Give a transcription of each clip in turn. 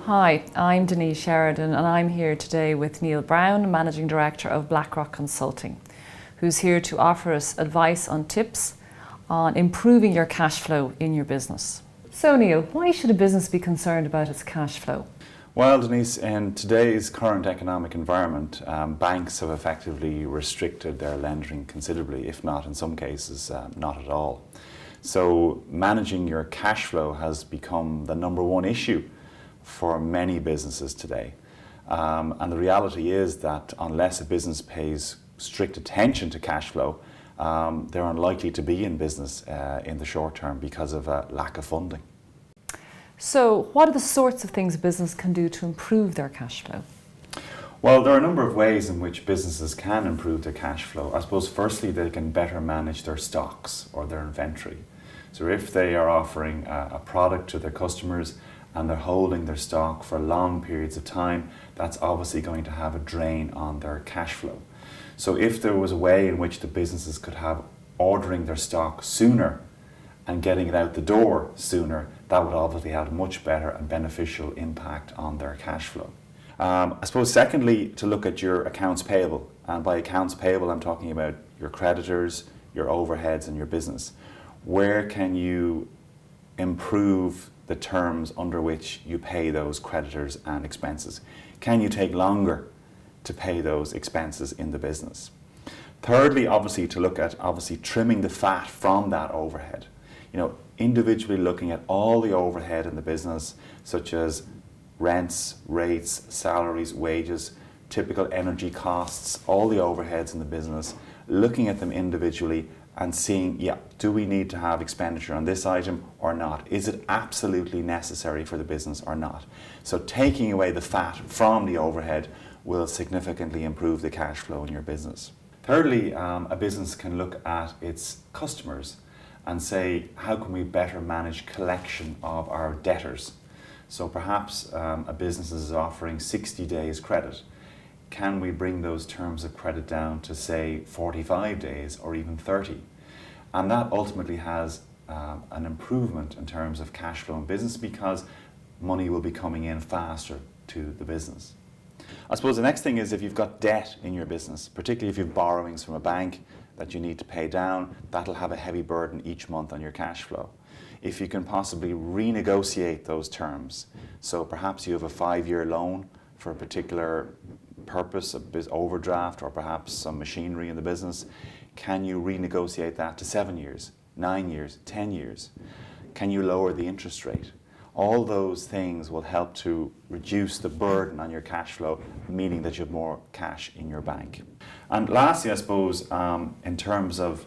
Hi, I'm Denise Sheridan and I'm here today with Neil Brown, Managing Director of BlackRock Consulting, who's here to offer us advice on tips on improving your cash flow in your business. So Neil, why should a business be concerned about its cash flow? Well, Denise, in today's current economic environment, banks have effectively restricted their lending considerably, if not in some cases, not at all. So managing your cash flow has become the number one issue for many businesses today. And the reality is that unless a business pays strict attention to cash flow, they're unlikely to be in business in the short term because of a lack of funding. So what are the sorts of things a business can do to improve their cash flow? Well, there are a number of ways in which businesses can improve their cash flow. I suppose firstly they can better manage their stocks or their inventory. So if they are offering a product to their customers and they're holding their stock for long periods of time, that's obviously going to have a drain on their cash flow. So if there was a way in which the businesses could have ordering their stock sooner and getting it out the door sooner, that would obviously have a much better and beneficial impact on their cash flow. I suppose secondly, to look at your accounts payable. And by accounts payable, I'm talking about your creditors, your overheads and your business. Where can you improve the terms under which you pay those creditors and expenses? Can you take longer to pay those expenses in the business? Thirdly, obviously, to look at trimming the fat from that overhead. Individually looking at all the overhead in the business, such as rents, rates, salaries, wages, typical energy costs, all the overheads in the business, looking at them individually and seeing, do we need to have expenditure on this item or not? Is it absolutely necessary for the business or not? So taking away the fat from the overhead will significantly improve the cash flow in your business. Thirdly, a business can look at its customers and say, how can we better manage collection of our debtors? So perhaps a business is offering 60 days credit. Can we bring those terms of credit down to say 45 days or even 30? And that ultimately has an improvement in terms of cash flow in business because money will be coming in faster to the business. I suppose the next thing is if you've got debt in your business, particularly if you have borrowings from a bank that you need to pay down, that'll have a heavy burden each month on your cash flow. If you can possibly renegotiate those terms, so perhaps you have a 5-year loan for a particular purpose, a overdraft or perhaps some machinery in the business, can you renegotiate that to 7 years, 9 years, 10 years? Can you lower the interest rate? All those things will help to reduce the burden on your cash flow, meaning that you have more cash in your bank. And lastly, I suppose, in terms of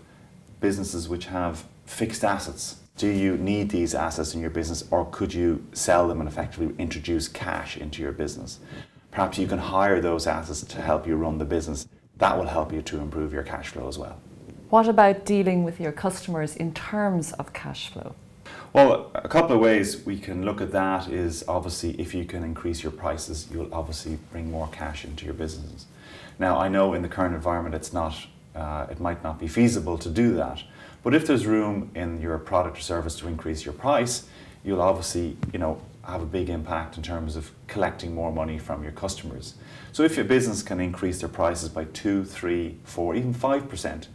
businesses which have fixed assets, do you need these assets in your business or could you sell them and effectively introduce cash into your business? Perhaps you can hire those assets to help you run the business. That will help you to improve your cash flow as well. What about dealing with your customers in terms of cash flow? Well, a couple of ways we can look at that is obviously if you can increase your prices, you'll obviously bring more cash into your businesses. Now, I know in the current environment it might not be feasible to do that, but if there's room in your product or service to increase your price, you'll obviously, have a big impact in terms of collecting more money from your customers. So if your business can increase their prices by 2, 3, 4, even 5%,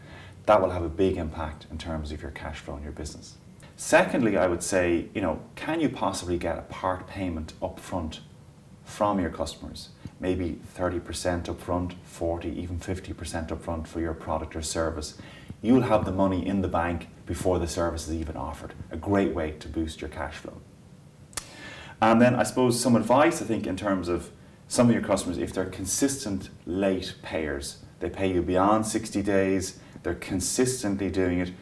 that will have a big impact in terms of your cash flow in your business. Secondly, I would say, can you possibly get a part payment up front from your customers? Maybe 30% up front, 40, even 50% up front for your product or service. You'll have the money in the bank before the service is even offered. A great way to boost your cash flow. And then I suppose some advice, I think, in terms of some of your customers, if they're consistent late payers, they pay you beyond 60 days, they're consistently doing it,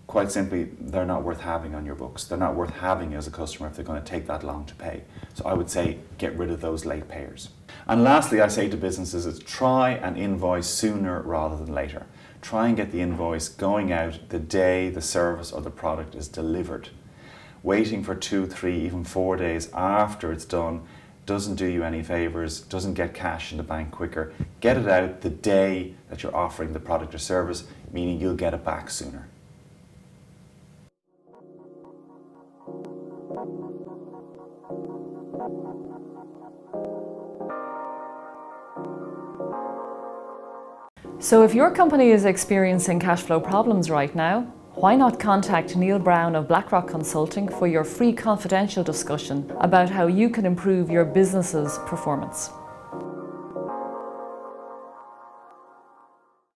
quite simply, they're not worth having on your books. They're not worth having as a customer if they're going to take that long to pay. So I would say get rid of those late payers. And lastly, I say to businesses is try and invoice sooner rather than later. Try and get the invoice going out the day the service or the product is delivered. Waiting for 2, 3, even 4 days after it's done doesn't do you any favors, doesn't get cash in the bank quicker. Get it out the day that you're offering the product or service, meaning you'll get it back sooner. So if your company is experiencing cash flow problems right now, why not contact Neil Brown of BlackRock Consulting for your free confidential discussion about how you can improve your business's performance.